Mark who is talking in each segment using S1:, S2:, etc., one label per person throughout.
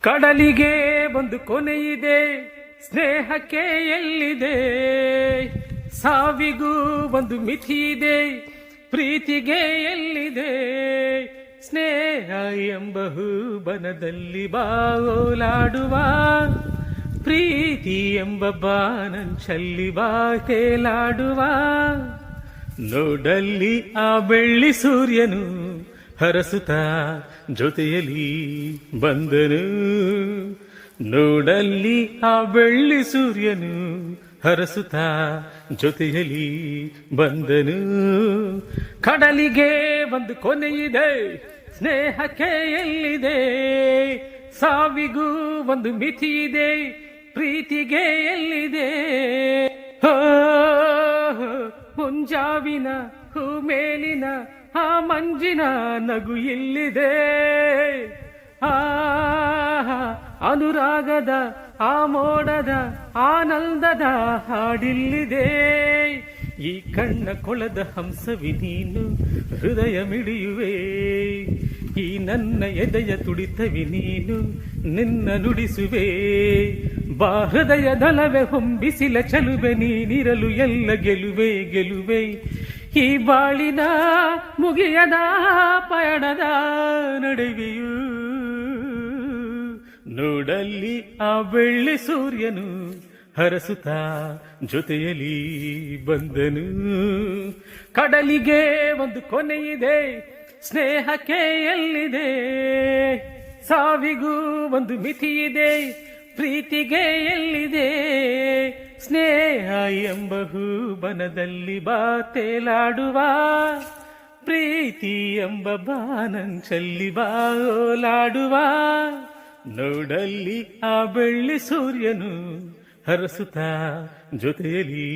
S1: ಕಡಲಿಗೆ ಒಂದು ಕೊನೆಯಿದೆ, ಸ್ನೇಹಕ್ಕೆ ಎಲ್ಲಿದೆ? ಸಾವಿಗೂ ಒಂದು ಮಿತಿ ಇದೆ, ಪ್ರೀತಿಗೆ ಎಲ್ಲಿದೆ? ಸ್ನೇಹ ಎಂಬ ಹೂಬನದಲ್ಲಿ ಬಾಲಾಡುವ, ಪ್ರೀತಿ ಎಂಬ ಬಾನಂಚಲ್ಲಿ ಬಾ ತೇಲಾಡುವ. ನೋಡಲ್ಲಿ ಆ ಬೆಳ್ಳಿ ಸೂರ್ಯನು ಹರಸುತ್ತ ಜೊತೆಯಲ್ಲಿ ಬಂದನು. ನೋಡಲ್ಲಿ ಆ ಬೆಳ್ಳಿ ಸೂರ್ಯನು ಹರಸುತ್ತ ಜೊತೆಯಲ್ಲಿ ಬಂದನು. ಕಡಲಿಗೆ ಒಂದು ಕೊನೆಯಿದೆ, ಸ್ನೇಹಕ್ಕೆ ಎಲ್ಲಿದೆ? ಸಾವಿಗೂ ಒಂದು ಮಿತಿ ಇದೆ, ಪ್ರೀತಿಗೆ ಎಲ್ಲಿದೆ? ಮುಂಜಾವಿನ ಹೂ ಮೇಲಿನ ಆ ಮಂಜಿನ ನಗು ಇಲ್ಲಿದೆ. ಅನುರಾಗದ ಆ ಮೋಡದ ಆನಂದದ ಹಾಡಿಲ್ಲಿದೆ. ಈ ಕಣ್ಣ ಕೊಳದ ಹಂಸವಿ ನೀನು, ಹೃದಯ ಮಿಡಿಯುವೆ. ಈ ನನ್ನ ಎದೆಯ ತುಡಿತವಿ ನೀನು, ನಿನ್ನ ನುಡಿಸುವೆ. ಬಾ ಹೃದಯದಲವೆ ಹೊಂಬಿಸಿಲ ಚಲುವೆ, ನೀನಿರಲು ಎಲ್ಲ ಗೆಲುವೆ ಗೆಲುವೆ. ಈ ಬಾಳಿನ ಮುಗಿಯದ ಪಯಣದ ನಡುವೆಯೂ ನೋಡಲ್ಲಿ ಆ ಬೆಳ್ಳಿ ಸೂರ್ಯನು ಹರಸುತ್ತ ಜೊತೆಯಲ್ಲಿ ಬಂದನು. ಕಡಲಿಗೆ ಒಂದು ಕೊನೆಯಿದೆ, ಸ್ನೇಹಕ್ಕೆ ಎಲ್ಲಿದೆ? ಸಾವಿಗೂ ಒಂದು ಮಿತಿ ಇದೆ, ಪ್ರೀತಿಗೆ ಎಲ್ಲಿದೆ? ಸ್ನೇಹ ಎಂಬ ಹೂಬನದಲ್ಲಿ ಬಾ ತೇಲಾಡುವ, ಪ್ರೀತಿ ಎಂಬ ಬಾನಂಚಲ್ಲಿ ಬಾ ಓಲಾಡುವ. ನೋಡಲ್ಲಿ ಆ ಬೆಳ್ಳಿ ಸೂರ್ಯನು ಹರಸುತ್ತ ಜೊತೆಯಲ್ಲಿ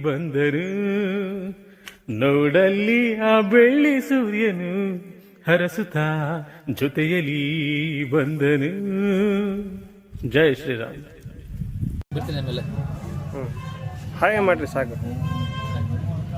S1: ಬಂದರು. ನೋಡಲ್ಲಿ ಆ ಬೆಳ್ಳಿ ಸೂರ್ಯನು ಹರಸುತ್ತ ಜೊತೆಯಲ್ಲಿ ಬಂದನು. ಜೈ ಶ್ರೀರಾಮ್.
S2: ಬಿಡ್ತೀನಿ ಆಮೇಲೆ.
S3: ಹಾಗೆ ಮಾಡ್ರಿ ಸಾಕು.